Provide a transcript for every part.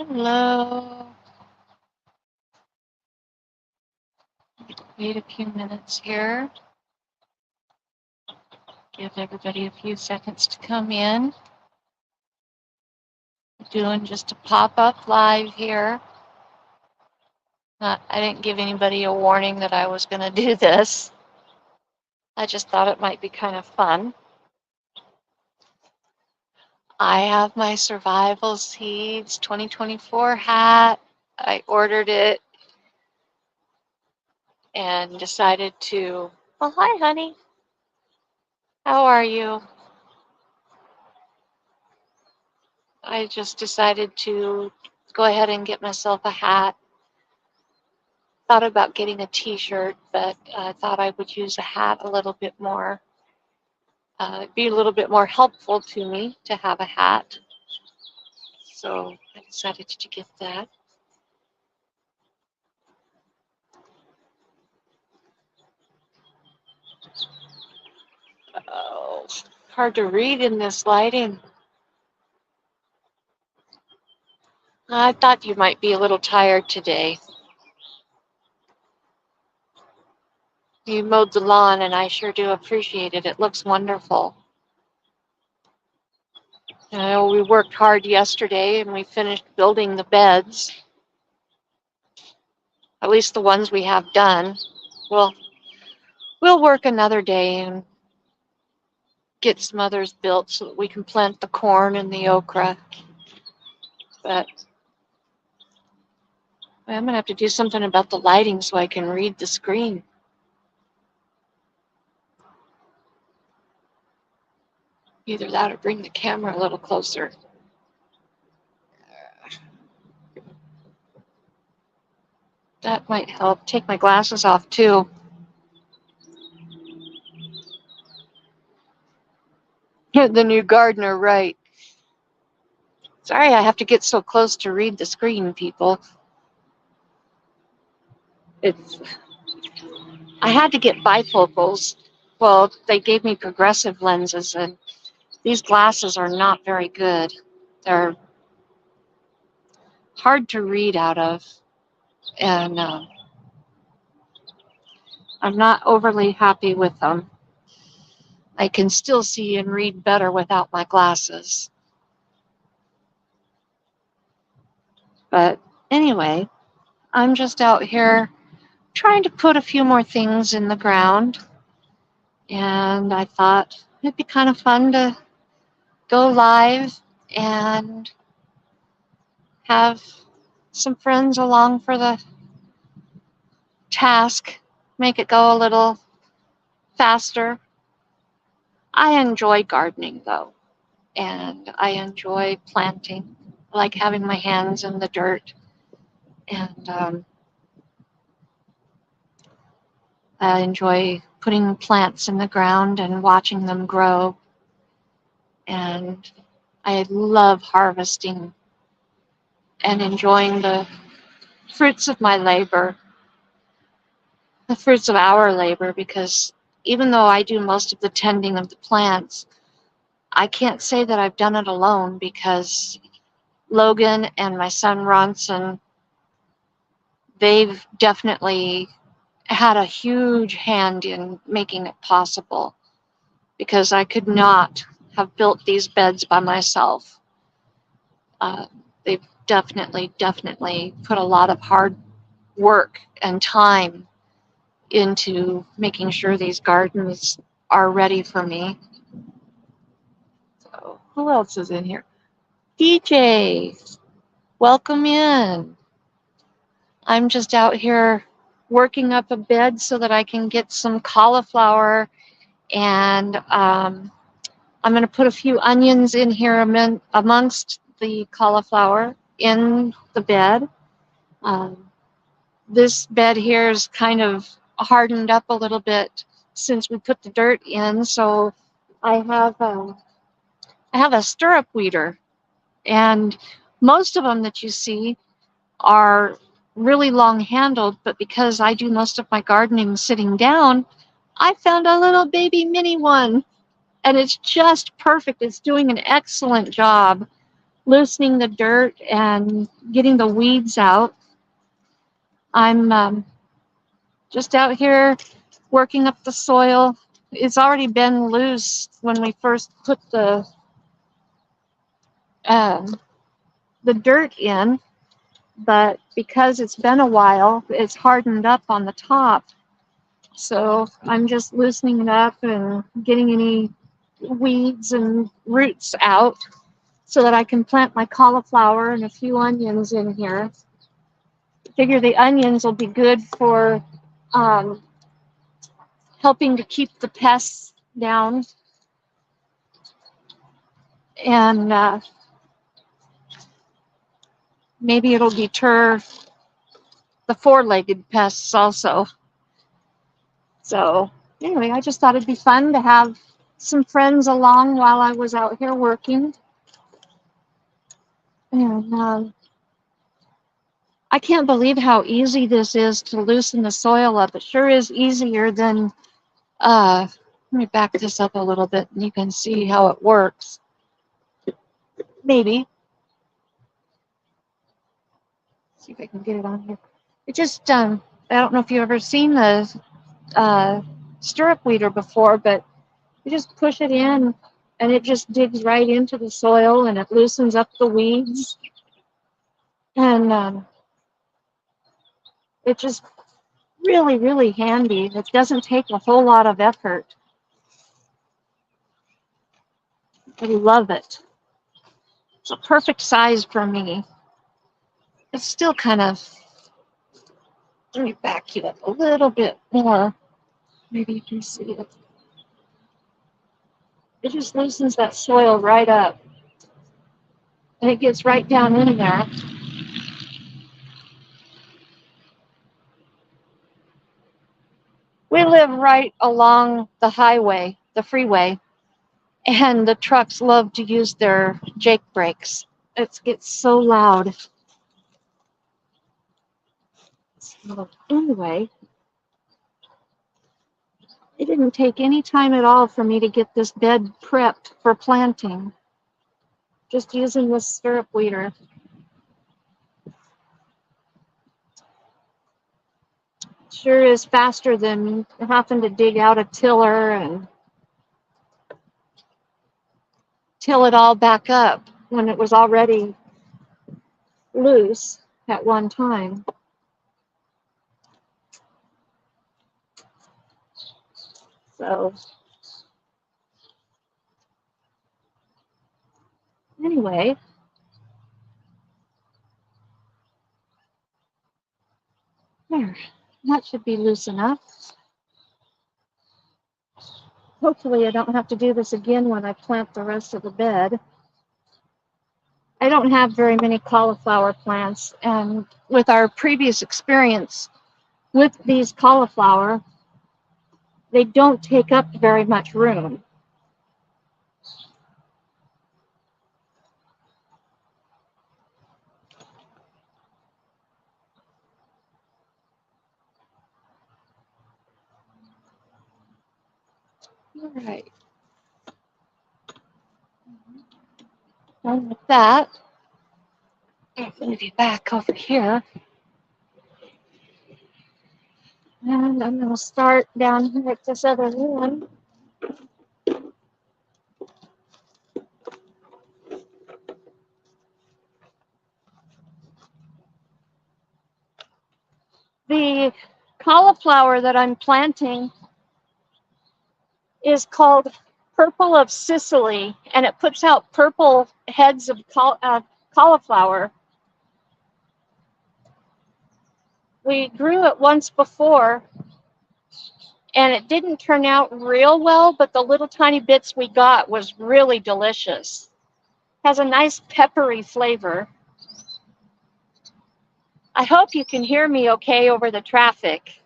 Hello. Wait a few minutes here. Give everybody a few seconds to come in. Doing just a pop-up live here. I didn't give anybody a warning that I was going to do this. I just thought it might be kind of fun. I have my Survival Seeds 2024 hat. I ordered it and decided to, well, hi, honey. How are you? I just decided to go ahead and get myself a hat. Thought about getting a t-shirt, but I thought I would use a hat a little bit more. It'd be a little bit more helpful to me to have a hat. So I decided to get that. Oh, hard to read in this lighting. I thought you might be a little tired today. You mowed the lawn, and I sure do appreciate it. It looks wonderful. I know we worked hard yesterday, and we finished building the beds. At least the ones we have done. We'll work another day and get some others built so that we can plant the corn and the okra. But I'm going to have to do something about the lighting so I can read the screen. Either that or bring the camera a little closer. That might help. Take my glasses off too. The new gardener, right. Sorry I have to get so close to read the screen, people. I had to get bifocals. Well, they gave me progressive lenses, and these glasses are not very good. They're hard to read out of, and I'm not overly happy with them. I can still see and read better without my glasses. But anyway, I'm just out here trying to put a few more things in the ground, and I thought it'd be kind of fun to go live and have some friends along for the task, make it go a little faster. I enjoy gardening though, and I enjoy planting. I like having my hands in the dirt, and I enjoy putting plants in the ground and watching them grow. And I love harvesting and enjoying the fruits of my labor, the fruits of our labor, because even though I do most of the tending of the plants, I can't say that I've done it alone, because Logan and my son Ronson, they've definitely had a huge hand in making it possible, because I could not have built these beds by myself. They've definitely put a lot of hard work and time into making sure these gardens are ready for me. So who else is in here? DJ, welcome in. I'm just out here working up a bed so that I can get some cauliflower, and I'm going to put a few onions in here amongst the cauliflower in the bed. This bed here is kind of hardened up a little bit since we put the dirt in, so I have a stirrup weeder, and most of them that you see are really long handled, but because I do most of my gardening sitting down, I found a little baby mini one, and it's just perfect. It's doing an excellent job loosening the dirt and getting the weeds out. I'm just out here working up the soil. It's already been loose when we first put um, the dirt in, but because it's been a while, it's hardened up on the top. So I'm just loosening it up and getting any weeds and roots out so that I can plant my cauliflower and a few onions in here. I figure the onions will be good for um, helping to keep the pests down, and maybe it'll deter the four-legged pests also. So anyway, I just thought it'd be fun to have some friends along while I was out here working. And I can't believe how easy this is to loosen the soil up. It sure is easier than, let me back this up a little bit and you can see how it works. Maybe. See if I can get it on here. It just, I don't know if you've ever seen the stirrup weeder before, but you just push it in and it just digs right into the soil and it loosens up the weeds. And it's just really, really handy. It doesn't take a whole lot of effort. I love it. It's a perfect size for me. It's still kind of, let me back you up a little bit more. Maybe you can see it. It just loosens that soil right up. And it gets right down in there. We live right along the highway, the freeway, and the trucks love to use their Jake brakes. It gets so loud. So anyway, it didn't take any time at all for me to get this bed prepped for planting, just using this stirrup weeder. Sure is faster than having to dig out a tiller and till it all back up when it was already loose at one time. So anyway, there, that should be loose enough. Hopefully I don't have to do this again when I plant the rest of the bed. I don't have very many cauliflower plants, and with our previous experience with these cauliflower, they don't take up very much room. All right. And with that, I'm going to be back over here. And I'm going to start down here at this other one. The cauliflower that I'm planting is called Purple of Sicily, and it puts out purple heads of cauliflower. We grew it once before, and it didn't turn out real well, but the little tiny bits we got was really delicious. Has a nice peppery flavor. I hope you can hear me okay over the traffic.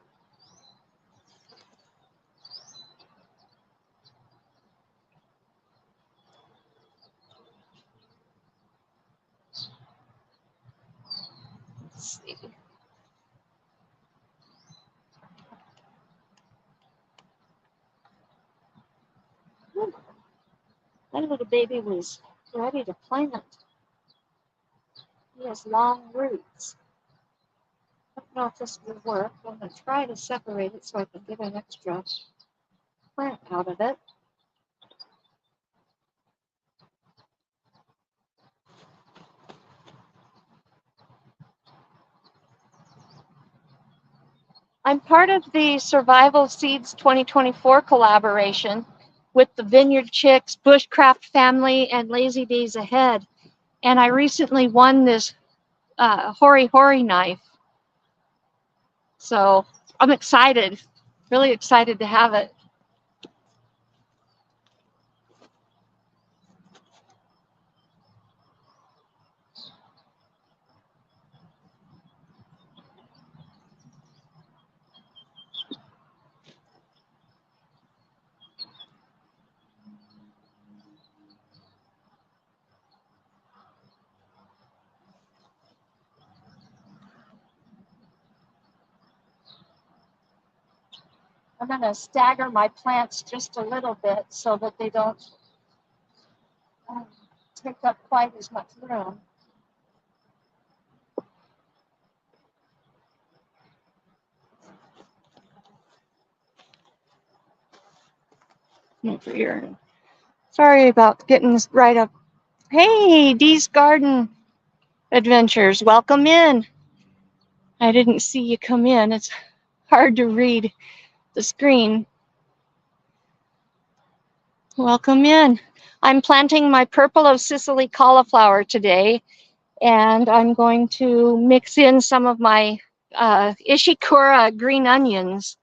Let's see. That little baby was ready to plant. He has long roots. I don't know if this will work. I'm going to try to separate it so I can get an extra plant out of it. I'm part of the Survival Seeds 2024 collaboration with the Vineyard Chicks, Bushcraft Family, and Lazy Days Ahead. And I recently won this Hori Hori knife. So I'm excited, really excited to have it. I'm going to stagger my plants just a little bit so that they don't take up quite as much room. Over here. Sorry about getting this right up. Hey, Dee's Garden Adventures, welcome in. I didn't see you come in. It's hard to read the screen. Welcome in. I'm planting my Purple of Sicily cauliflower today, and I'm going to mix in some of my Ishikura green onions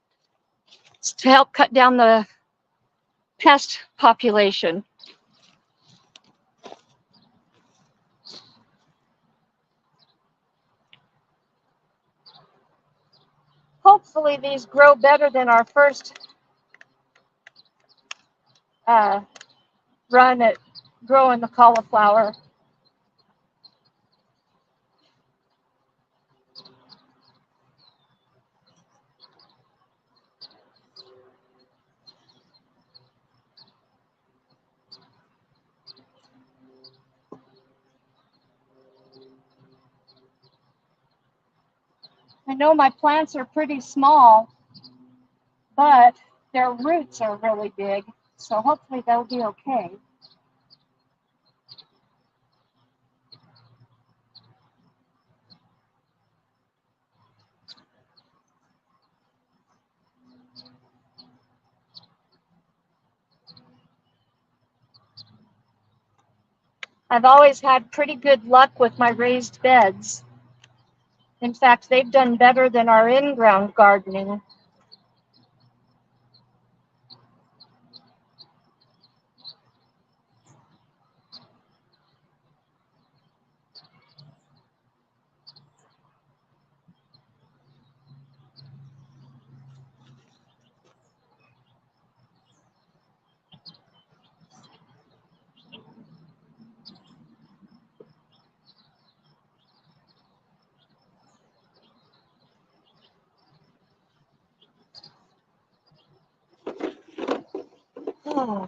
to help cut down the pest population. Hopefully these grow better than our first run at growing the cauliflower. I know my plants are pretty small, but their roots are really big, so hopefully they'll be okay. I've always had pretty good luck with my raised beds. In fact, they've done better than our in-ground gardening. Oh.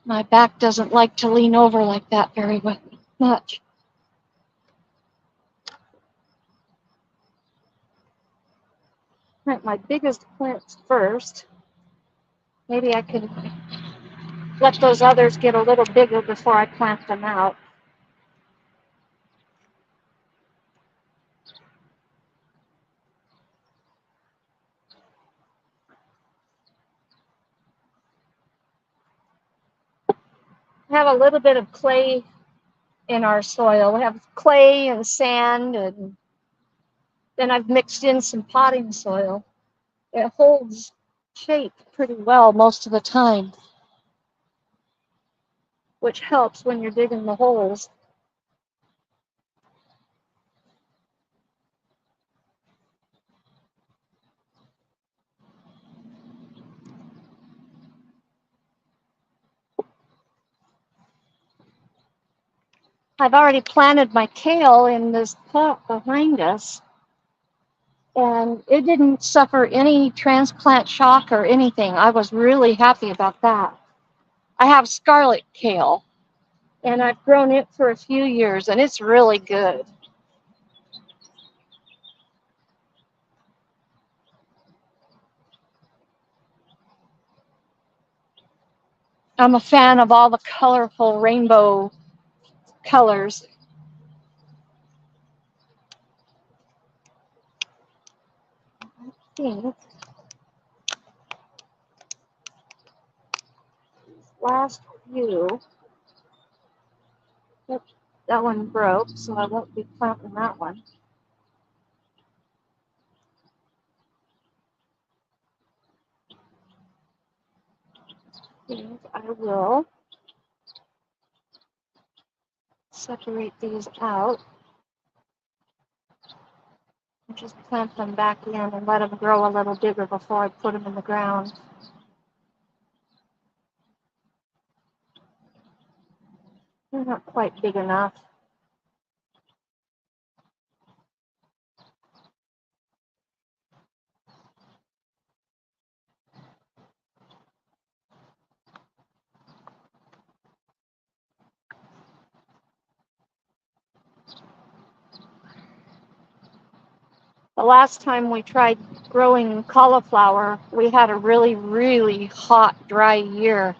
My back doesn't like to lean over like that very much. Right, my biggest plants first. Maybe I could let those others get a little bigger before I plant them out. I have a little bit of clay in our soil. We have clay and sand, and then I've mixed in some potting soil. It holds shape pretty well most of the time, which helps when you're digging the holes. I've already planted my kale in this pot behind us, and it didn't suffer any transplant shock or anything. I was really happy about that. I have scarlet kale, and I've grown it for a few years, and it's really good. I'm a fan of all the colorful rainbow colors. I think last few, oops, that one broke, so I won't be planting that one. And I will separate these out and just plant them back in and let them grow a little bigger before I put them in the ground. They're not quite big enough. The last time we tried growing cauliflower, we had a really, really hot, dry year.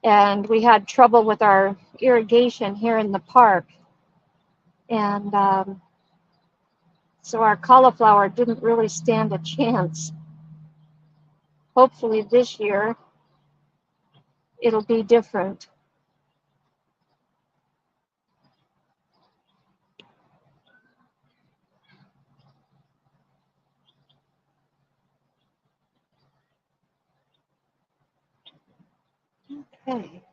And we had trouble with our irrigation here in the park. And so our cauliflower didn't really stand a chance. Hopefully this year it'll be different. Okay.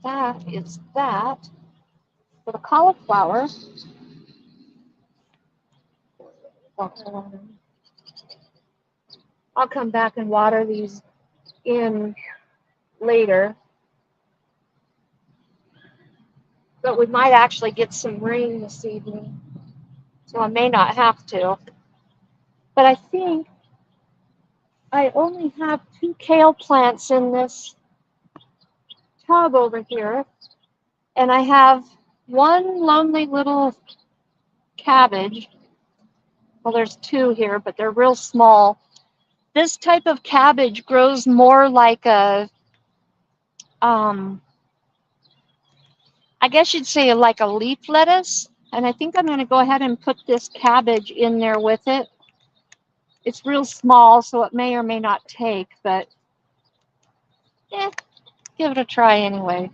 That is that for the cauliflower. I'll come back and water these in later. But we might actually get some rain this evening, so I may not have to. But I think I only have 2 kale plants in this tub over here, and I have one lonely little cabbage. Well, there's 2 here, but they're real small. This type of cabbage grows more like a, I guess you'd say like a leaf lettuce. And I think I'm going to go ahead and put this cabbage in there with it. It's real small, so it may or may not take, but give it a try anyway.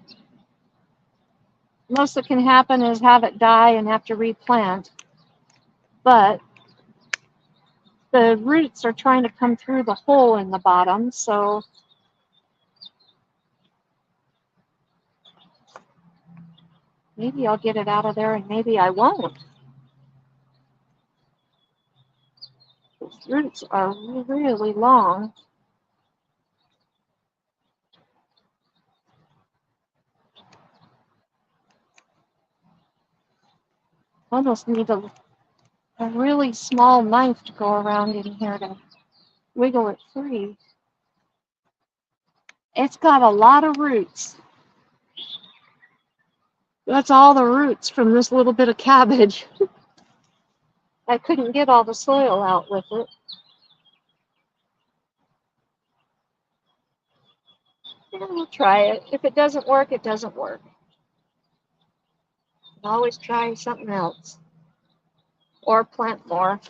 Most that can happen is have it die and have to replant. But the roots are trying to come through the hole in the bottom, so maybe I'll get it out of there and maybe I won't. Those roots are really long. Almost need a really small knife to go around in here to wiggle it free. It's got a lot of roots. That's all the roots from this little bit of cabbage. I couldn't get all the soil out with it. Yeah, we'll try it. If it doesn't work, it doesn't work. Always try something else. Or plant more.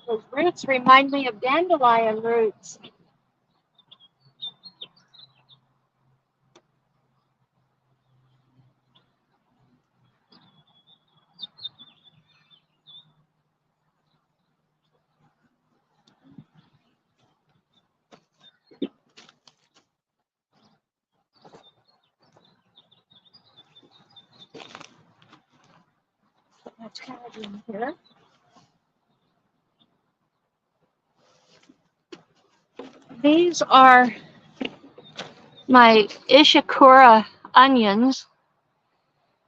Those roots remind me of dandelion roots. Put my tag in here. These are my Ishikura onions,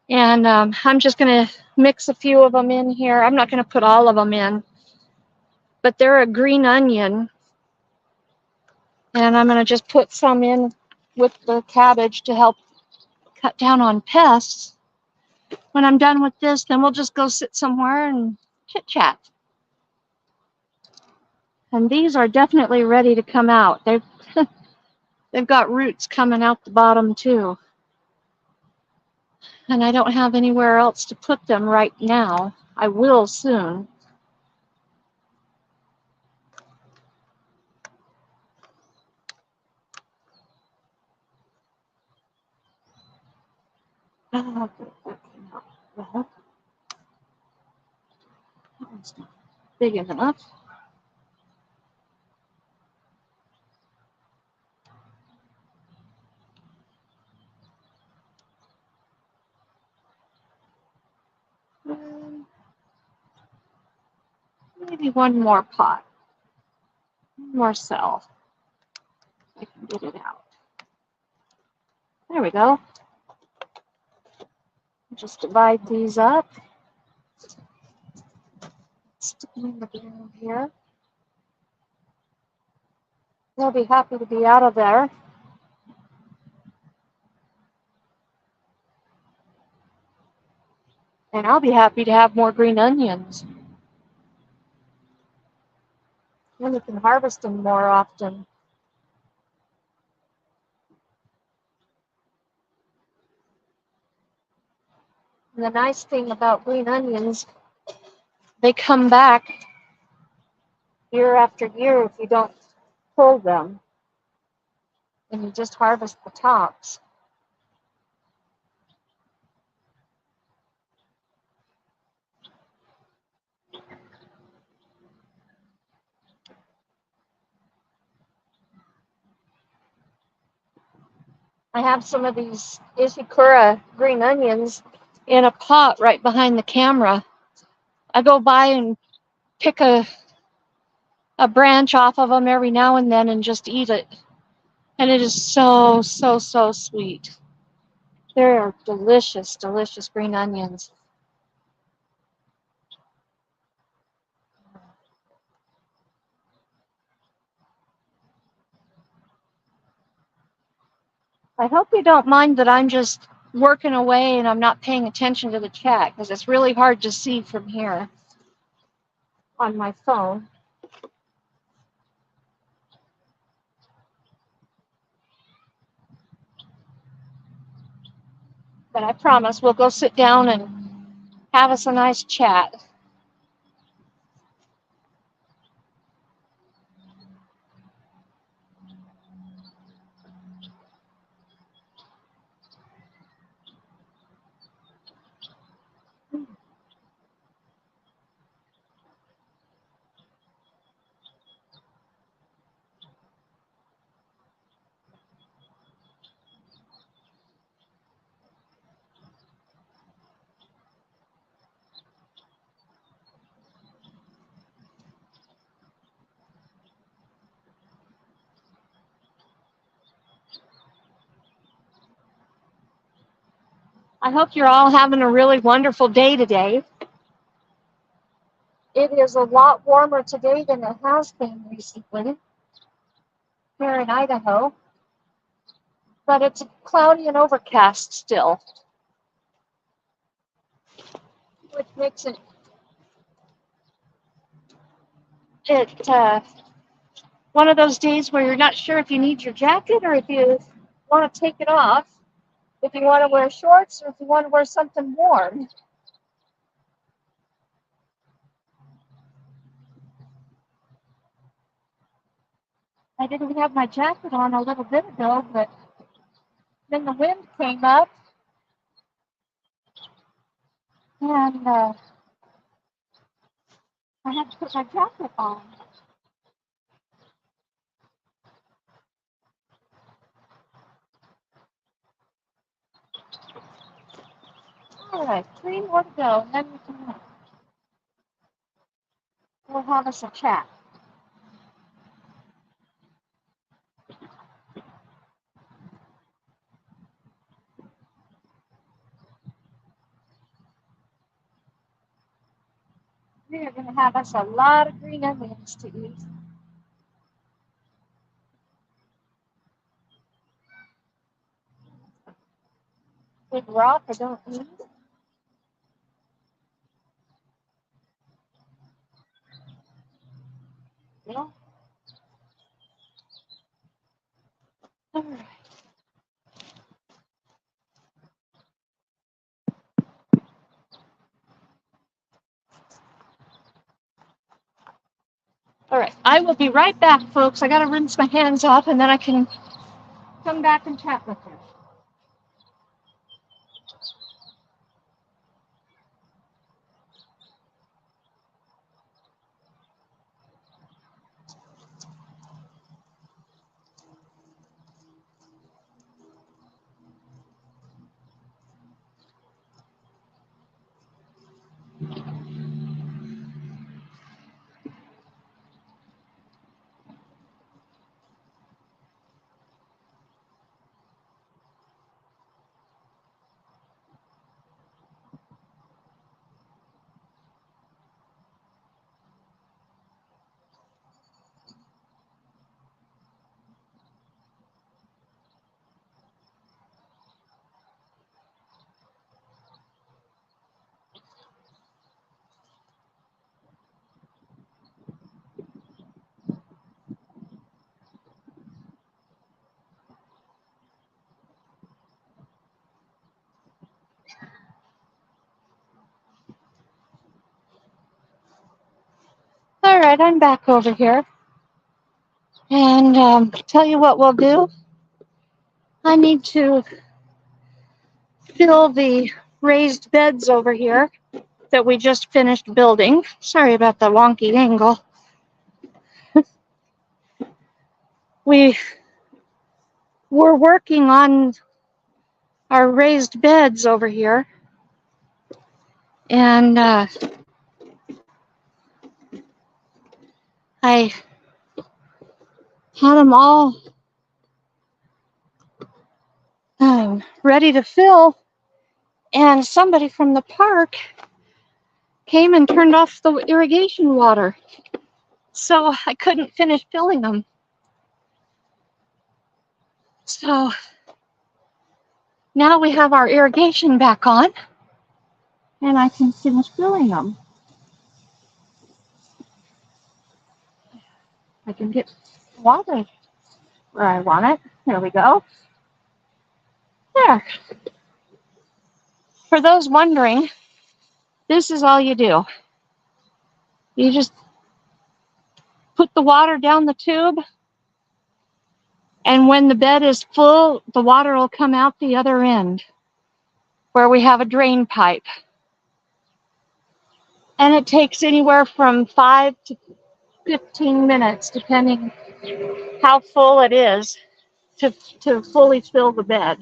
and I'm just going to mix a few of them in here. I'm not going to put all of them in, but they're a green onion, and I'm going to just put some in with the cabbage to help cut down on pests. When I'm done with this, then we'll just go sit somewhere and chit chat. And these are definitely ready to come out. They've got roots coming out the bottom too. And I don't have anywhere else to put them right now. I will soon. Oh, that came out well. That one's not big enough. Maybe one more pot. One more cell. I can get it out. There we go. Just divide these up. Stick them in the bin here. They'll be happy to be out of there. And I'll be happy to have more green onions. Then we can harvest them more often. And the nice thing about green onions, they come back year after year if you don't pull them and you just harvest the tops. I have some of these Ishikura green onions in a pot right behind the camera. I go by and pick a branch off of them every now and then and just eat it. And it is so, so, so sweet. They're delicious, delicious green onions. I hope you don't mind that I'm just working away and I'm not paying attention to the chat, because it's really hard to see from here on my phone. But I promise we'll go sit down and have us a nice chat. I hope you're all having a really wonderful day today. It is a lot warmer today than it has been recently here in Idaho, but it's cloudy and overcast still, which makes it one of those days where you're not sure if you need your jacket or if you want to take it off, if you want to wear shorts or if you want to wear something warm. I didn't have my jacket on a little bit ago, but then the wind came up and I had to put my jacket on. All right, 3 more to go, and then we'll have us a chat. We are going to have us a lot of green onions to eat. Big rock I don't need. No. All right. All right. I will be right back, folks. I got to rinse my hands off, and then I can come back and chat with you. All right, I'm back over here. And tell you what we'll do. I need to fill the raised beds over here that we just finished building. Sorry about the wonky angle. We were working on our raised beds over here. And I had them all ready to fill. And somebody from the park came and turned off the irrigation water. So I couldn't finish filling them. So now we have our irrigation back on, and I can finish filling them. I can get water where I want it. There we go. There. For those wondering, this is all you do. You just put the water down the tube, and when the bed is full, the water will come out the other end where we have a drain pipe. And it takes anywhere from 5 to 15 minutes, depending how full it is, to fully fill the bed.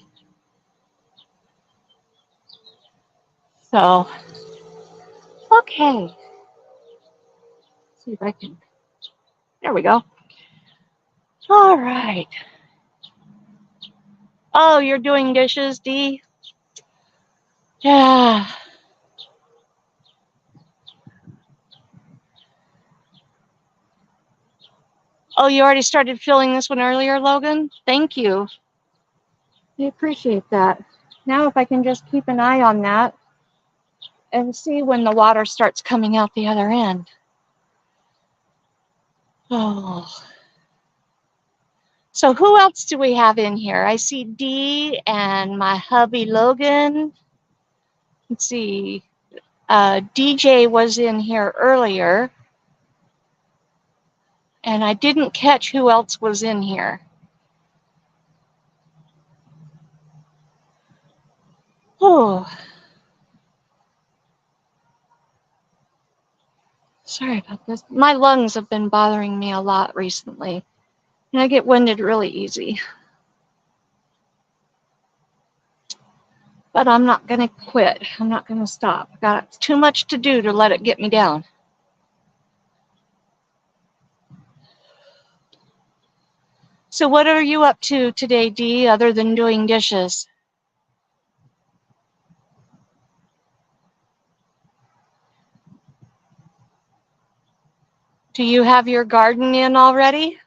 So, okay. Let's see if I can. There we go. All right. Oh, you're doing dishes, Dee? Yeah. Oh, you already started filling this one earlier, Logan? Thank you. I appreciate that. Now if I can just keep an eye on that and see when the water starts coming out the other end. Oh. So who else do we have in here? I see Dee and my hubby Logan. Let's see. DJ was in here earlier. And I didn't catch who else was in here. Oh. Sorry about this. My lungs have been bothering me a lot recently. And I get winded really easy. But I'm not going to quit. I'm not going to stop. I've got too much to do to let it get me down. So what are you up to today, Dee, other than doing dishes? Do you have your garden in already?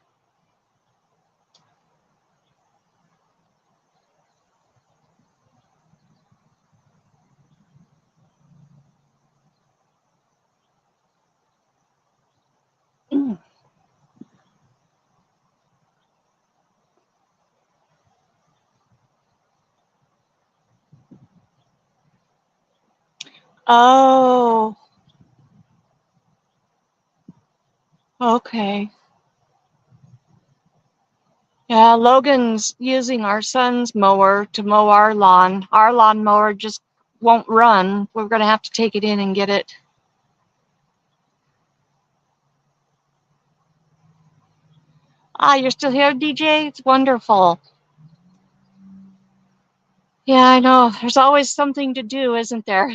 Mm. Oh, okay. Yeah, Logan's using our son's mower to mow our lawn. Our lawn mower just won't run. We're going to have to take it in and get it. Ah, you're still here, DJ? It's wonderful. Yeah, I know. There's always something to do, isn't there?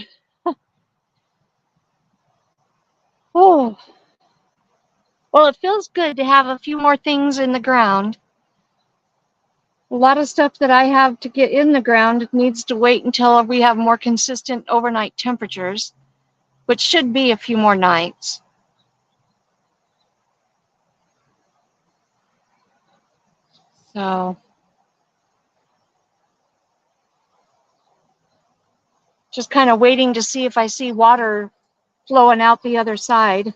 Oh, well, it feels good to have a few more things in the ground. A lot of stuff that I have to get in the ground needs to wait until we have more consistent overnight temperatures, which should be a few more nights. So, just kind of waiting to see if I see water flowing out the other side.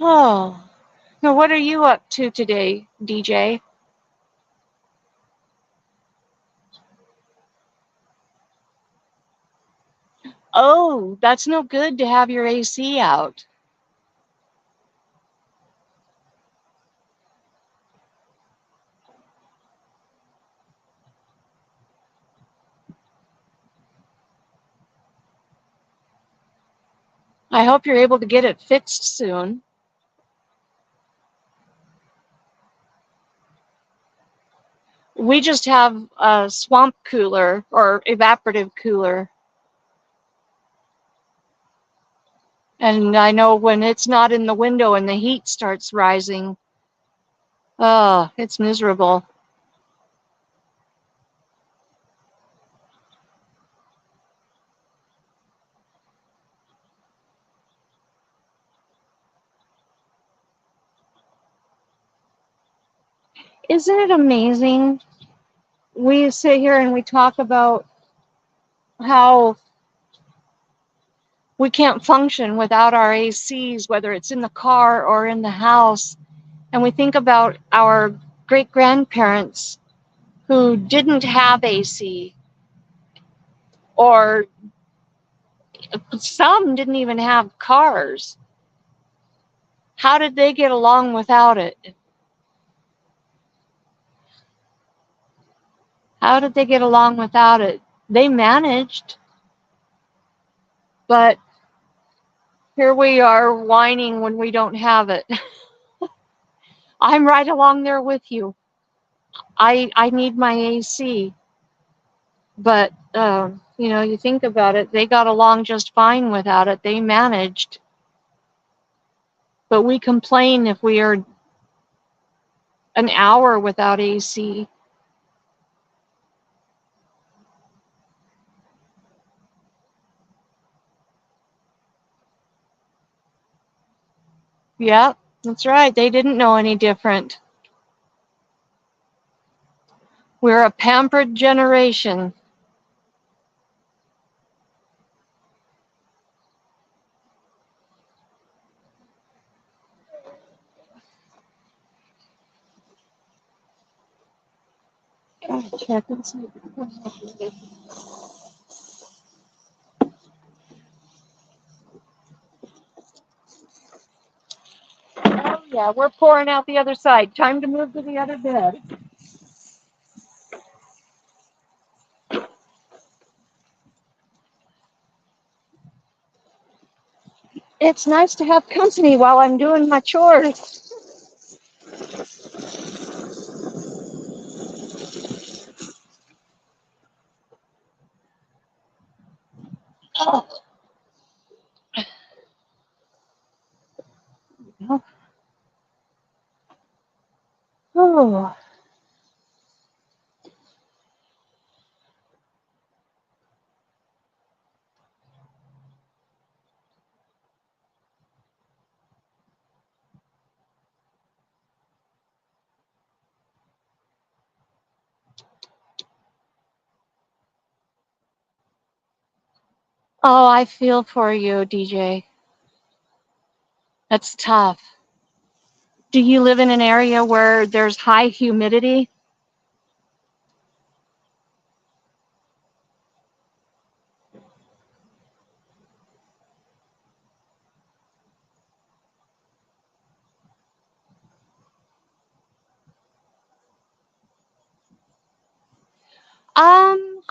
Oh, now what are you up to today, DJ? Oh, that's no good to have your AC out. I hope you're able to get it fixed soon. We just have a swamp cooler or evaporative cooler. And I know when it's not in the window and the heat starts rising, oh, it's miserable. Isn't it amazing? We sit here and we talk about how we can't function without our ACs, whether it's in the car or in the house. And we think about our great grandparents who didn't have AC, or some didn't even have cars. How did they get along without it? How did they get along without it? They managed, but here we are whining when we don't have it. I'm right along there with you. I need my AC, but you think about it, they got along just fine without it. They managed, but we complain if we are an hour without AC. Yeah, that's right. They didn't know any different. We're a pampered generation. Check and see. Oh yeah, we're pouring out the other side. Time to move to the other bed. It's nice to have company while I'm doing my chores. Oh. Oh. Oh, I feel for you, DJ. That's tough. Do you live in an area where there's high humidity?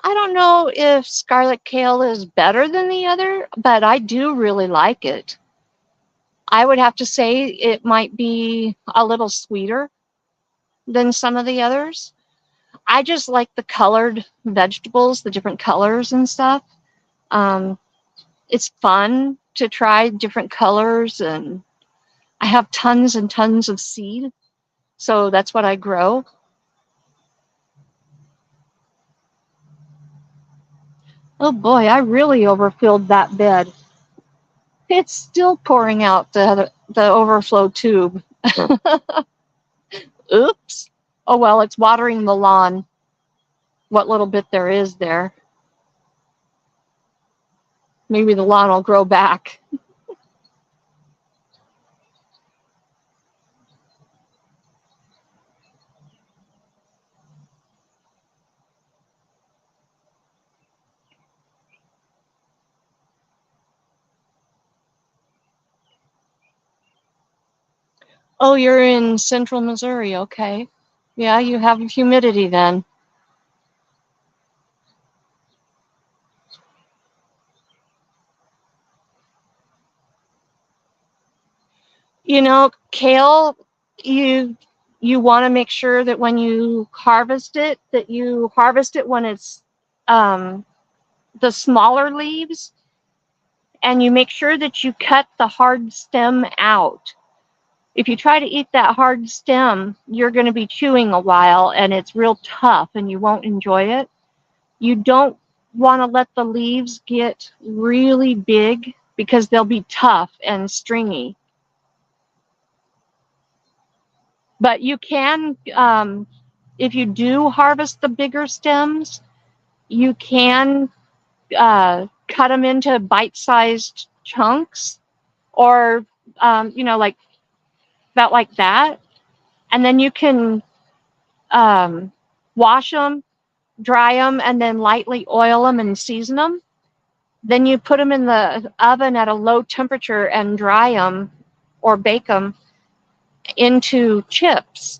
I don't know if scarlet kale is better than the other, but I do really like it. I would have to say it might be a little sweeter than some of the others. I just like the colored vegetables, the different colors and stuff. Um, it's fun to try different colors, and I have tons and tons of seed, so that's what I grow. Oh boy, I really overfilled that bed. It's still pouring out the overflow tube. Oops. Oh well, it's watering the lawn. What little bit there is there. Maybe the lawn will grow back. Oh, you're in central Missouri. Okay. Yeah, you have humidity then. You know, kale, you you want to make sure that when you harvest it, that you harvest it when it's um, the smaller leaves, and you make sure that you cut the hard stem out. If you try to eat that hard stem, you're going to be chewing a while and it's real tough and you won't enjoy it. You don't want to let the leaves get really big because they'll be tough and stringy. But you can, if you do harvest the bigger stems, you can cut them into bite-sized chunks, or like about like that, and then you can wash them, dry them, and then lightly oil them and season them. Then you put them in the oven at a low temperature and dry them or bake them into chips.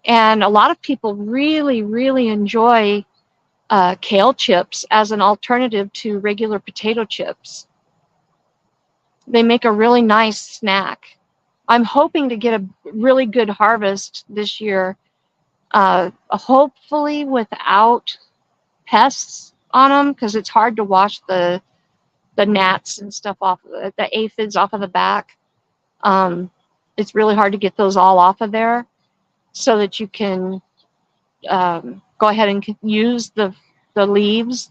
And a lot of people really, really enjoy kale chips as an alternative to regular potato chips. They make a really nice snack. I'm hoping to get a really good harvest this year, hopefully without pests on them, because it's hard to wash the gnats and stuff off, the aphids off of the back. Um, it's really hard to get those all off of there, so that you can go ahead and use the leaves.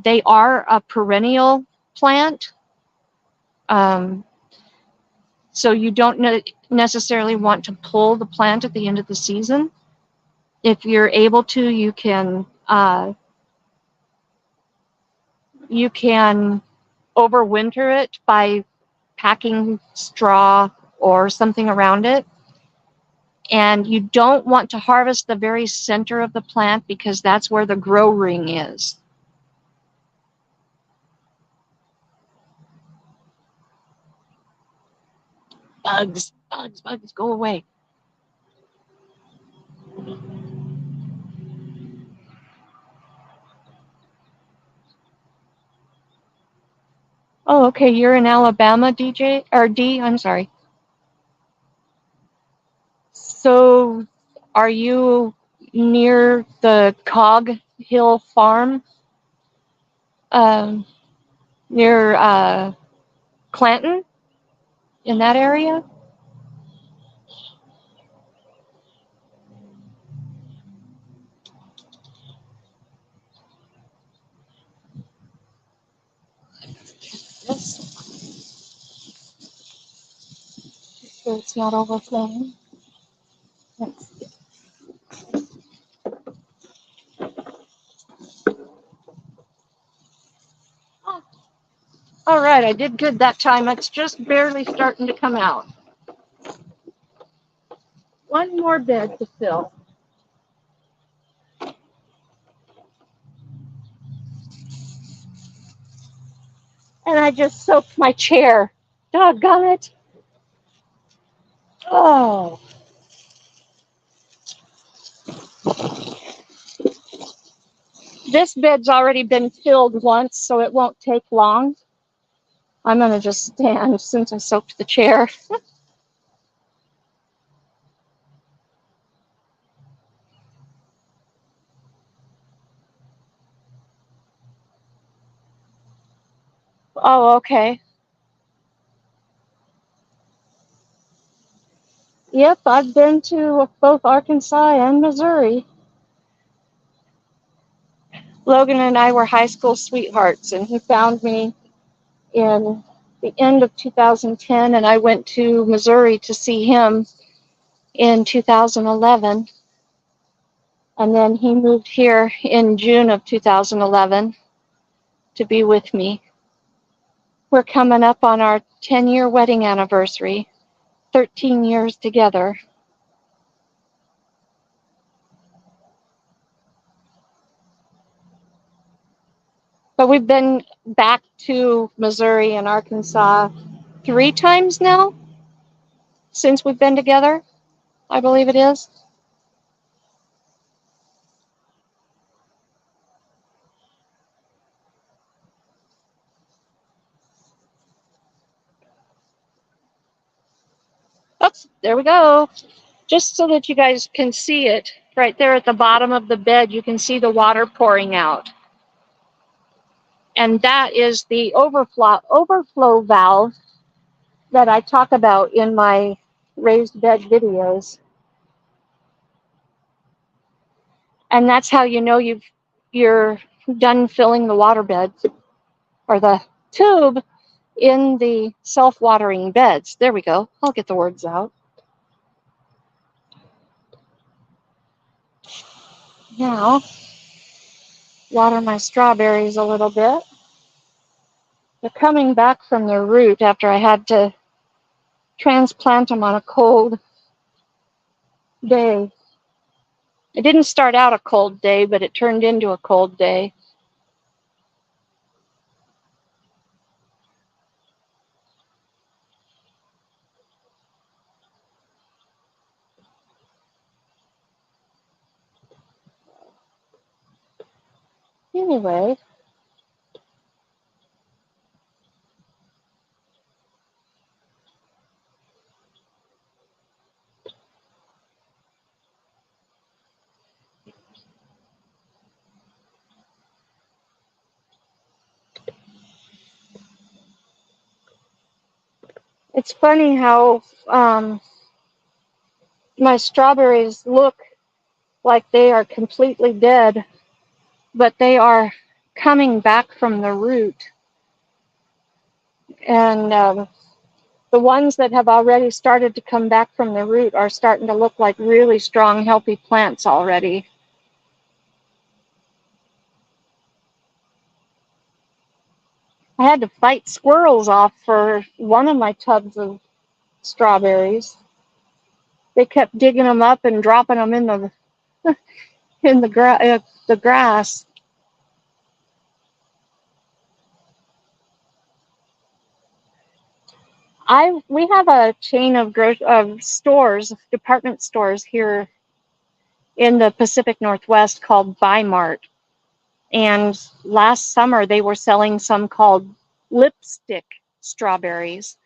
They are a perennial plant, um, so you don't necessarily want to pull the plant at the end of the season. If you're able to, you can overwinter it by packing straw or something around it. And you don't want to harvest the very center of the plant because that's where the grow ring is. Bugs, bugs, bugs, go away. Oh, okay, you're in Alabama, DJ, or D, I'm sorry. So are you near the Cog Hill Farm, um, near Clanton, in that area? Yes. So it's not overflowing. Let's All right, I did good that time. It's just barely starting to come out. One more bed to fill. And I just soaked my chair. Doggone it. Oh. This bed's already been filled once, so it won't take long. I'm going to just stand since I soaked the chair. Oh, okay. Yep, I've been to both Arkansas and Missouri. Logan and I were high school sweethearts, and he found me in the end of 2010, and I went to Missouri to see him in 2011. And then he moved here in June of 2011 to be with me. We're coming up on our 10-year wedding anniversary, 13 years together. But we've been back to Missouri and Arkansas 3 times now since we've been together, I believe it is. Oops, there we go. Just so that you guys can see it, right there at the bottom of the bed, you can see the water pouring out. And that is the overflow valve that I talk about in my raised bed videos. And that's how you know you're done filling the water bed, or the tube in the self-watering beds. There we go. I'll get the words out. Now, water my strawberries a little bit. They're coming back from their root after I had to transplant them on a cold day. It didn't start out a cold day, but it turned into a cold day. Anyway, it's funny how my strawberries look like they are completely dead, but they are coming back from the root. And the ones that have already started to come back from the root are starting to look like really strong, healthy plants already. I had to fight squirrels off for one of my tubs of strawberries. They kept digging them up and dropping them in the grass. We have a chain of stores, department stores here in the Pacific Northwest called Bi-Mart. And last summer they were selling some called lipstick strawberries.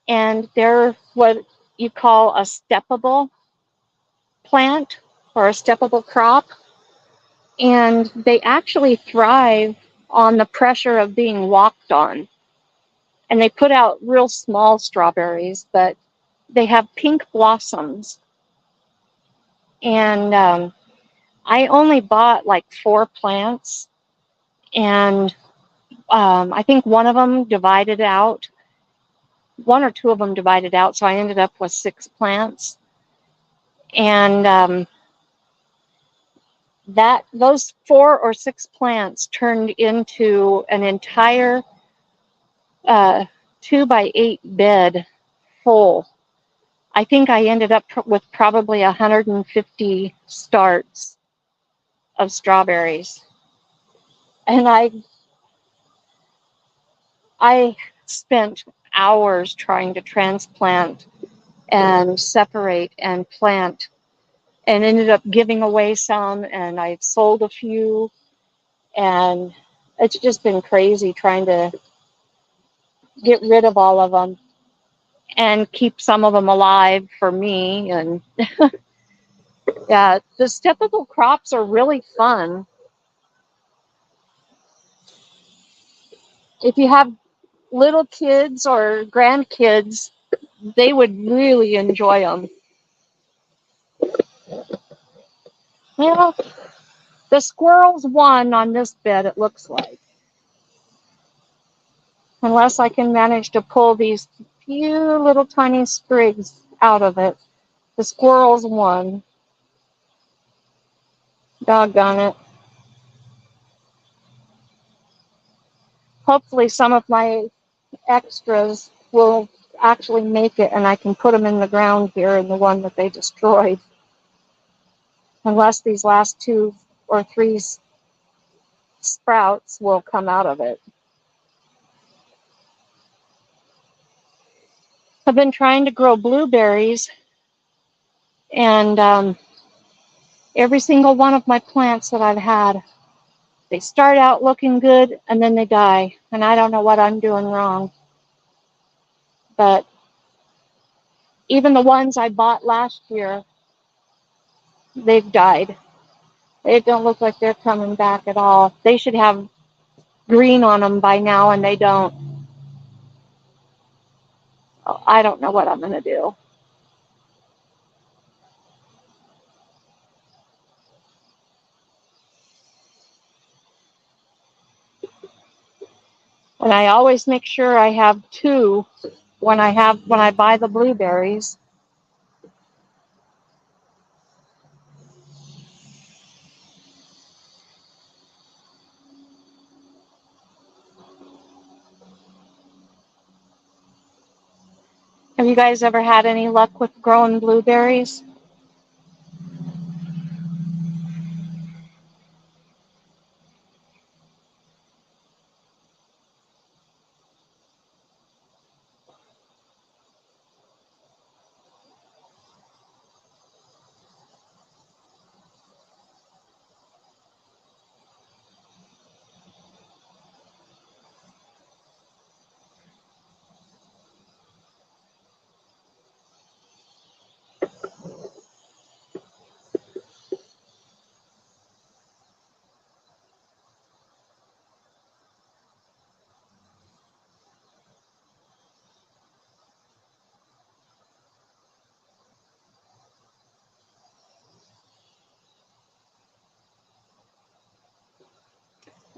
And they're what you call a steppable plant or a steppable crop. And they actually thrive on the pressure of being walked on. And they put out real small strawberries, but they have pink blossoms. And I only bought like 4 plants, and I think one or two of them divided out, so I ended up with 6 plants. And those 4 or 6 plants turned into an entire 2 by 8 bed full. I think I ended up with probably 150 starts of strawberries. And I spent hours trying to transplant and separate and plant, and ended up giving away some, and I sold a few, and it's just been crazy trying to get rid of all of them and keep some of them alive for me. And yeah, the typical crops are really fun. If you have little kids or grandkids, they would really enjoy them. Well, the squirrels won on this bed, it looks like. Unless I can manage to pull these few little tiny sprigs out of it. The squirrels won. Doggone it. Hopefully some of my extras will actually make it, and I can put them in the ground here in the one that they destroyed. Unless these last 2 or 3 sprouts will come out of it. I've been trying to grow blueberries, and every single one of my plants that I've had, they start out looking good and then they die, and I don't know what I'm doing wrong. But even the ones I bought last year, they've died. They don't look like they're coming back at all. They should have green on them by now, and they don't. Oh, I don't know what I'm going to do. And I always make sure I have 2 when I buy the blueberries. Have you guys ever had any luck with growing blueberries?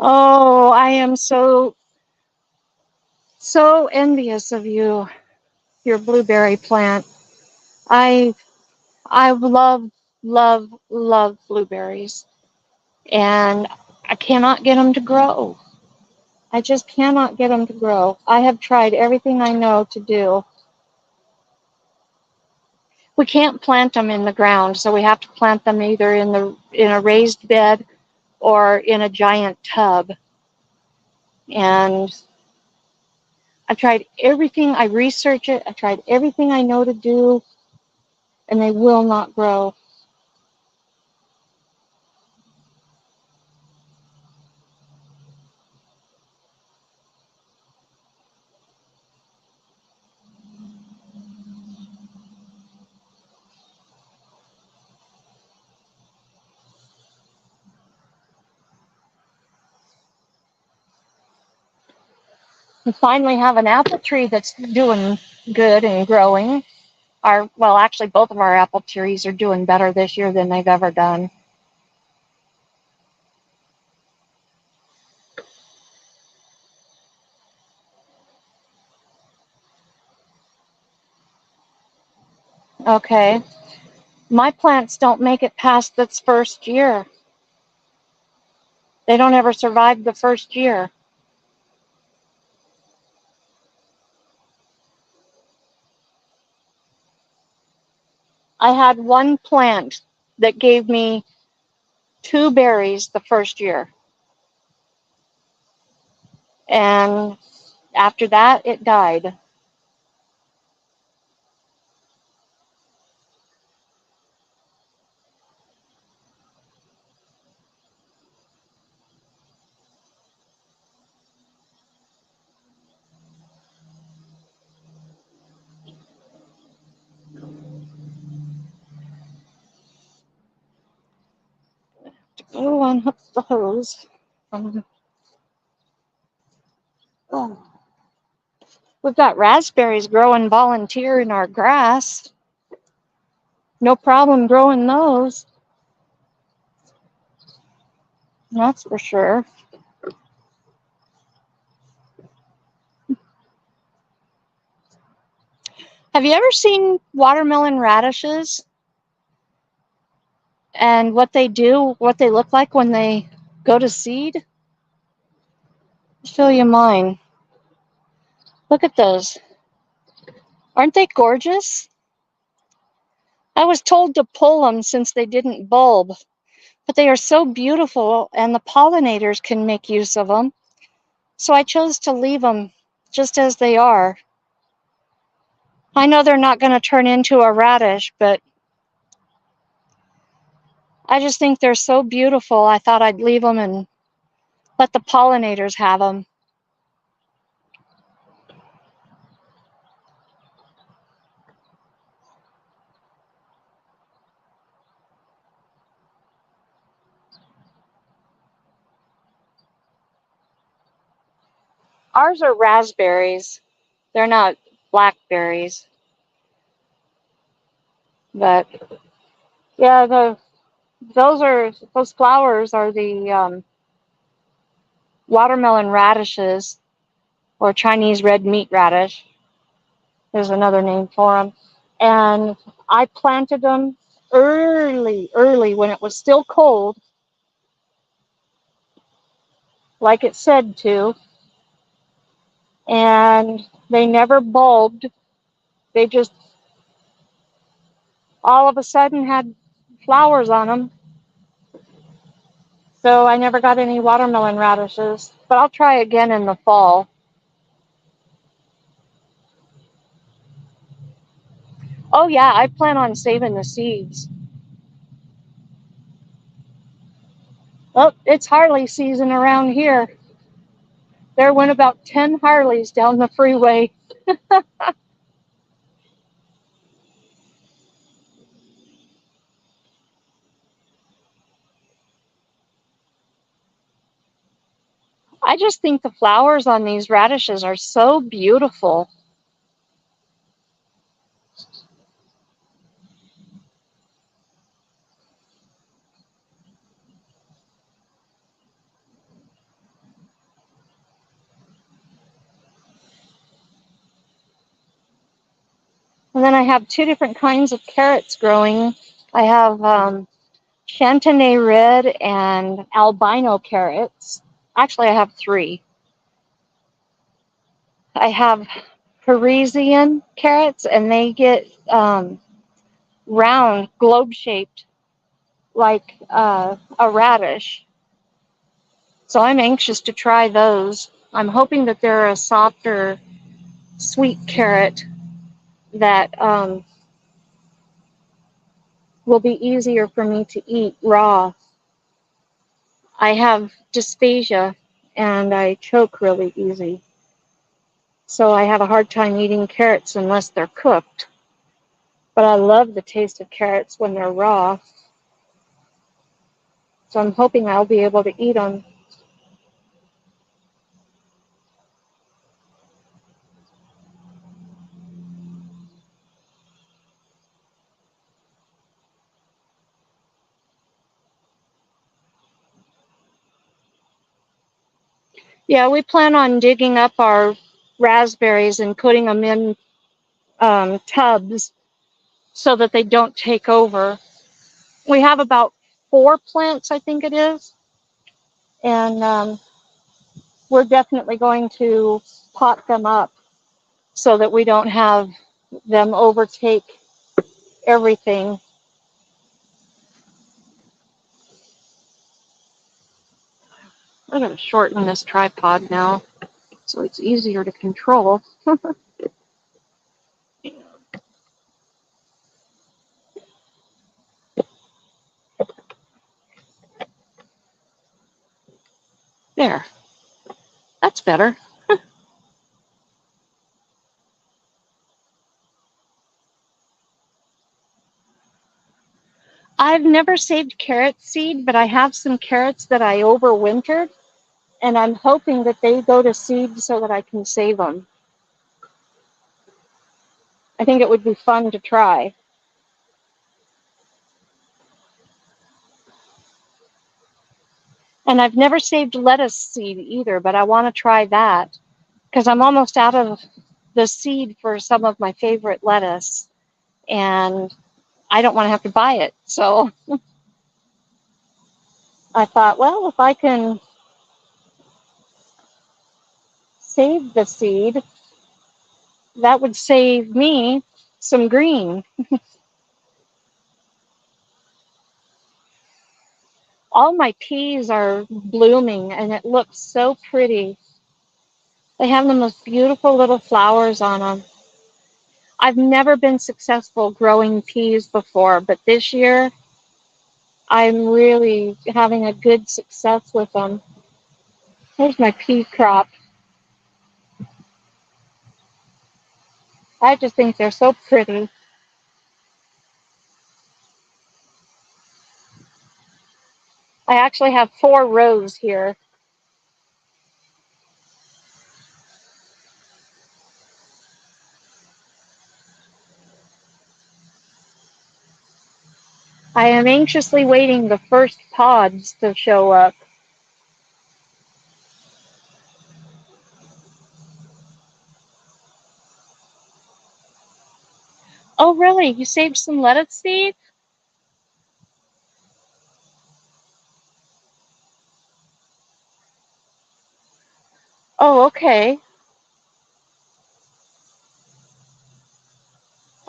Oh, I am so envious of you, your blueberry plant. I I love blueberries, and I cannot get them to grow. I just cannot get them to grow. I have tried everything I know to do. We can't plant them in the ground, so we have to plant them either in a raised bed or in a giant tub. And I've tried everything. I research it. I tried everything I know to do, and they will not grow. We finally have an apple tree that's doing good and growing. Actually, both of our apple trees are doing better this year than they've ever done. Okay. My plants don't make it past its first year. They don't ever survive the first year. I had one plant that gave me 2 berries the first year. And after that, it died. Oh, unhook the hose. Oh. We've got raspberries growing volunteer in our grass. No problem growing those. That's for sure. Have you ever seen watermelon radishes and what they do, what they look like when they go to seed? I'll show you mine. Look at those. Aren't they gorgeous? I was told to pull them since they didn't bulb, but they are so beautiful and the pollinators can make use of them. So I chose to leave them just as they are. I know they're not going to turn into a radish, but I just think they're so beautiful. I thought I'd leave them and let the pollinators have them. Ours are raspberries. They're not blackberries. But yeah, those flowers are the watermelon radishes, or Chinese red meat radish. There's another name for them. And I planted them early when it was still cold, like it said to, and they never bulbed. They just all of a sudden had flowers on them. So I never got any watermelon radishes, but I'll try again in the fall. Oh yeah, I plan on saving the seeds. Oh, it's Harley season around here. There went about 10 Harleys down the freeway. I just think the flowers on these radishes are so beautiful. And then I have 2 different kinds of carrots growing. I have Chantenay red and albino carrots. Actually, I have 3. I have Parisian carrots, and they get round, globe-shaped, like a radish. So I'm anxious to try those. I'm hoping that they're a softer, sweet carrot that will be easier for me to eat raw. I have dysphagia and I choke really easy. So I have a hard time eating carrots unless they're cooked. But I love the taste of carrots when they're raw. So I'm hoping I'll be able to eat them. Yeah, we plan on digging up our raspberries and putting them in tubs so that they don't take over. We have about 4 plants, I think it is. And we're definitely going to pot them up so that we don't have them overtake everything. I'm going to shorten this tripod now so it's easier to control. There, that's better. I've never saved carrot seed, but I have some carrots that I overwintered, and I'm hoping that they go to seed so that I can save them. I think it would be fun to try. And I've never saved lettuce seed either, but I want to try that because I'm almost out of the seed for some of my favorite lettuce, and I don't want to have to buy it. So I thought, well, if I can save the seed, that would save me some green. All my peas are blooming, and it looks so pretty. They have the most beautiful little flowers on them. I've never been successful growing peas before, but this year I'm really having a good success with them. Here's my pea crop. I just think they're so pretty. I actually have 4 rows here. I am anxiously waiting the first pods to show up. Oh, really? You saved some lettuce seed? Oh, okay.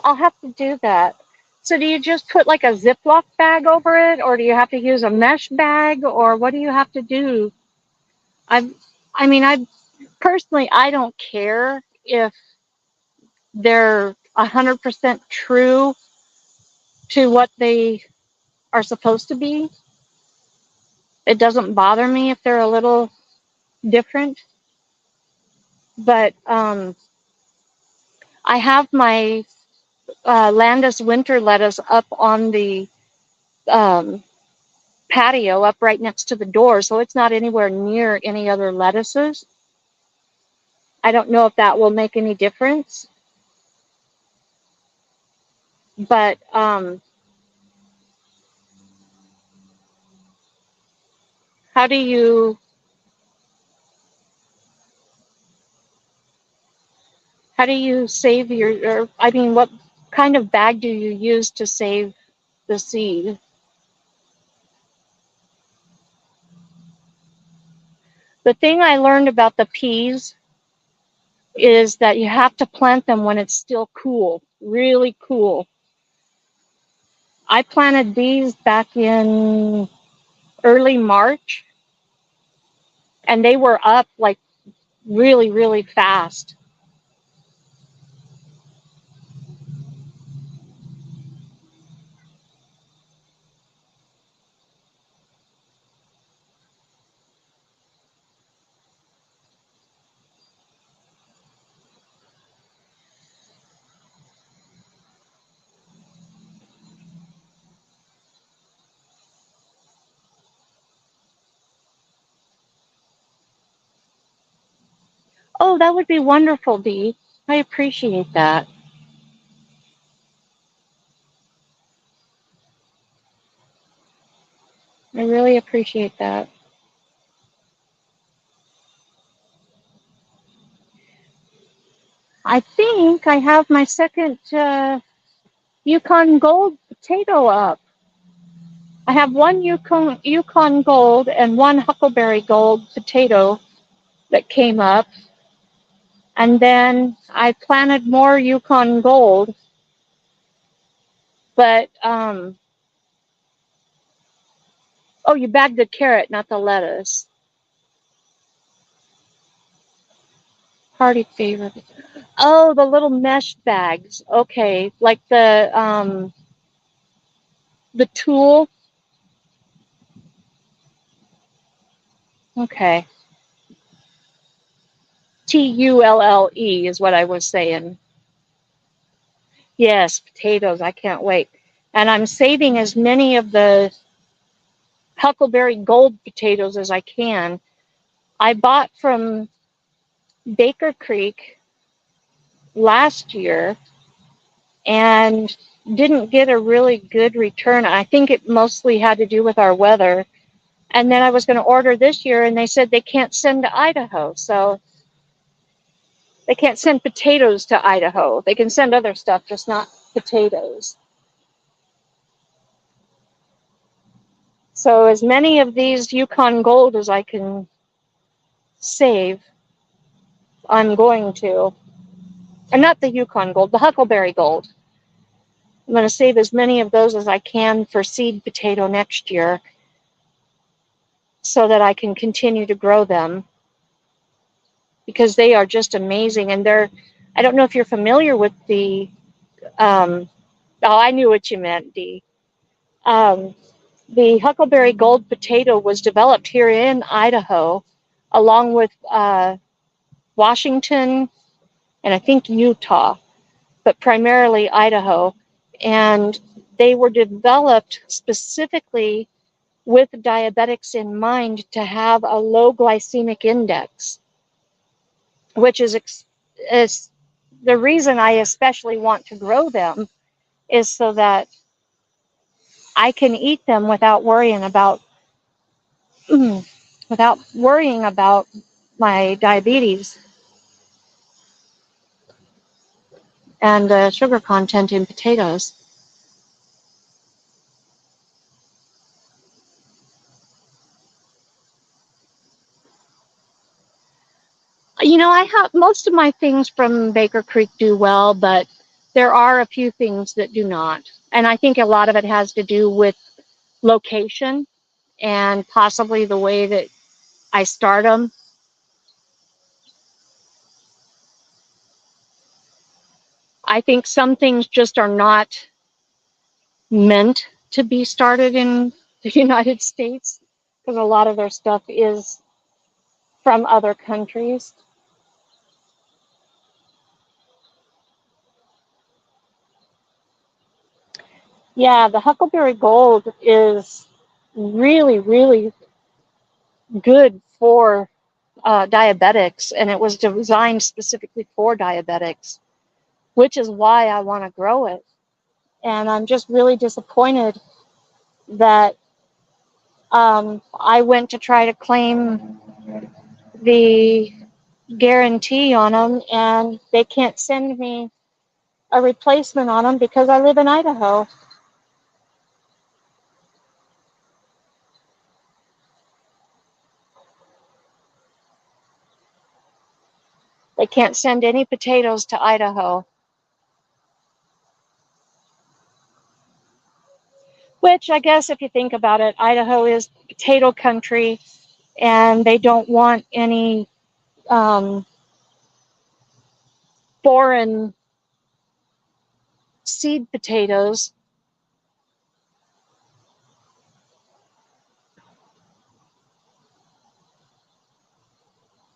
I'll have to do that. So do you just put like a Ziploc bag over it, or do you have to use a mesh bag, or what do you have to do? I I mean, I personally, I don't care if they're 100% true to what they are supposed to be. It doesn't bother me if they're a little different. But I have my Landis winter lettuce up on the um, patio, up right next to the door, so it's not anywhere near any other lettuces. I don't know if that will make any difference, but how do you save your? Or, I mean, what kind of bag do you use to save the seed? The thing I learned about the peas is that you have to plant them when it's still cool, really cool. I planted these back in early March, and they were up like really, really fast. Oh, that would be wonderful, Dee. I appreciate that. I really appreciate that. I think I have my second Yukon Gold potato up. I have one Yukon Gold and one Huckleberry Gold potato that came up. And then I planted more Yukon Gold. But, oh, you bagged the carrot, not the lettuce. Party favorite. Oh, the little mesh bags. Okay, like the tulle. Okay. Tulle is what I was saying. Yes, potatoes. I can't wait. And I'm saving as many of the Huckleberry Gold potatoes as I can. I bought from Baker Creek last year and didn't get a really good return. I think it mostly had to do with our weather. And then I was going to order this year, and they said they can't send to Idaho. So they can't send potatoes to Idaho. They can send other stuff, just not potatoes. So as many of these Yukon Gold as I can save, I'm going to. And not the Yukon Gold, the Huckleberry Gold. I'm going to save as many of those as I can for seed potato next year so that I can continue to grow them, because they are just amazing. And I don't know if you're familiar with the, oh, I knew what you meant, Dee. The Huckleberry Gold potato was developed here in Idaho, along with Washington and I think Utah, but primarily Idaho. And they were developed specifically with diabetics in mind to have a low glycemic index, which is the reason I especially want to grow them, is so that I can eat them without worrying about my diabetes and the sugar content in potatoes. You know, I have most of my things from Baker Creek do well, but there are a few things that do not. And I think a lot of it has to do with location and possibly the way that I start them. I think some things just are not meant to be started in the United States, because a lot of their stuff is from other countries. Yeah, the Huckleberry Gold is really, really good for diabetics, and it was designed specifically for diabetics, which is why I want to grow it. And I'm just really disappointed that I went to try to claim the guarantee on them, and they can't send me a replacement on them because I live in Idaho. They can't send any potatoes to Idaho, which I guess if you think about it, Idaho is potato country, and they don't want any foreign seed potatoes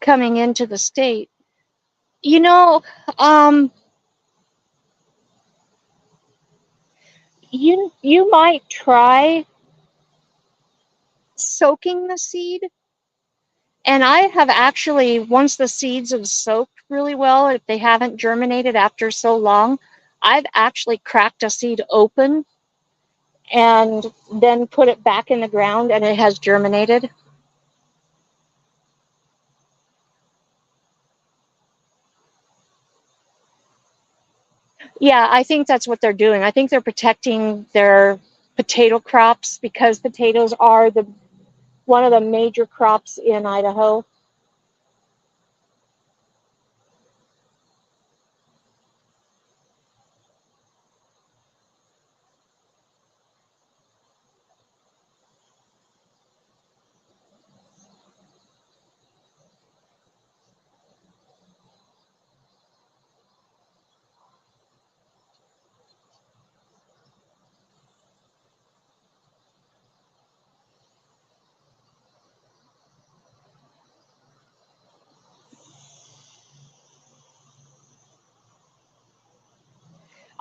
coming into the state. You know, you might try soaking the seed. And I have actually, once the seeds have soaked really well, if they haven't germinated after so long, I've actually cracked a seed open and then put it back in the ground, and it has germinated. Yeah, I think that's what they're doing. I think they're protecting their potato crops, because potatoes are one of the major crops in Idaho.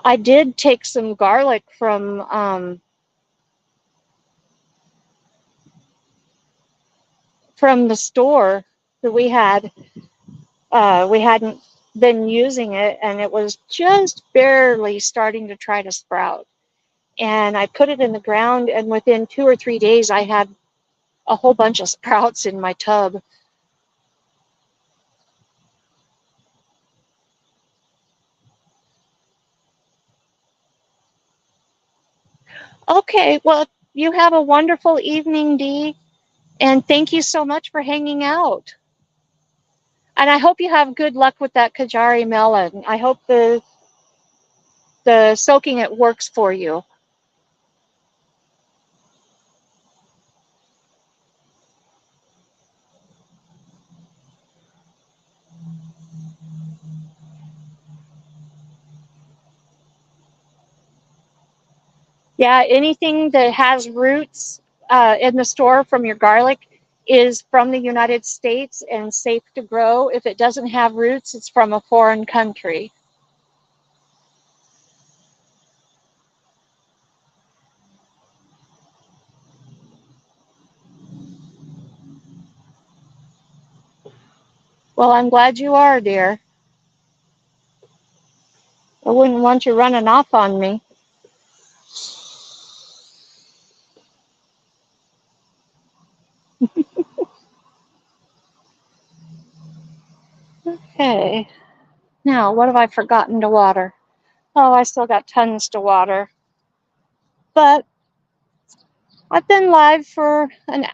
I did take some garlic from the store that we had. We hadn't been using it, and it was just barely starting to try to sprout. And I put it in the ground, and within 2 or 3 days, I had a whole bunch of sprouts in my tub. Okay, well, you have a wonderful evening, Dee, and thank you so much for hanging out. And I hope you have good luck with that Kajari melon. I hope the soaking it works for you. Yeah, anything that has roots in the store from your garlic is from the United States and safe to grow. If it doesn't have roots, it's from a foreign country. Well, I'm glad you are, dear. I wouldn't want you running off on me. Okay. Now, what have I forgotten to water? Oh, I still got tons to water. But I've been live for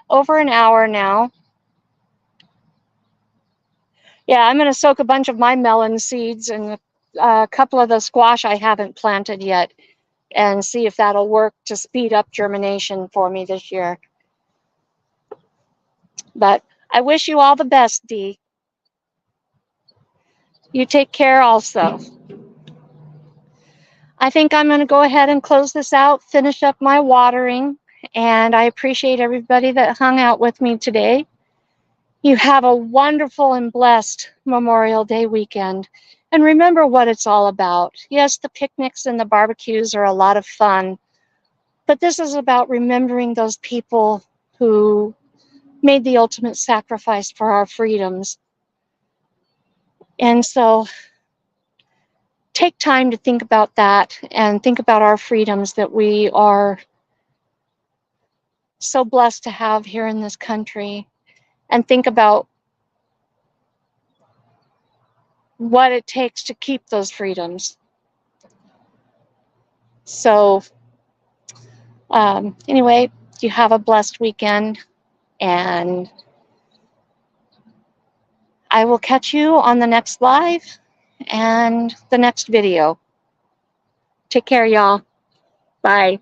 over an hour now. Yeah, I'm going to soak a bunch of my melon seeds and a couple of the squash I haven't planted yet and see if that'll work to speed up germination for me this year. But I wish you all the best, Dee. You take care also. I think I'm going to go ahead and close this out, finish up my watering, and I appreciate everybody that hung out with me today. You have a wonderful and blessed Memorial Day weekend. And remember what it's all about. Yes, the picnics and the barbecues are a lot of fun, but this is about remembering those people who made the ultimate sacrifice for our freedoms. And so take time to think about that and think about our freedoms that we are so blessed to have here in this country, and think about what it takes to keep those freedoms. So anyway, you have a blessed weekend, and I will catch you on the next live and the next video. Take care, y'all. Bye.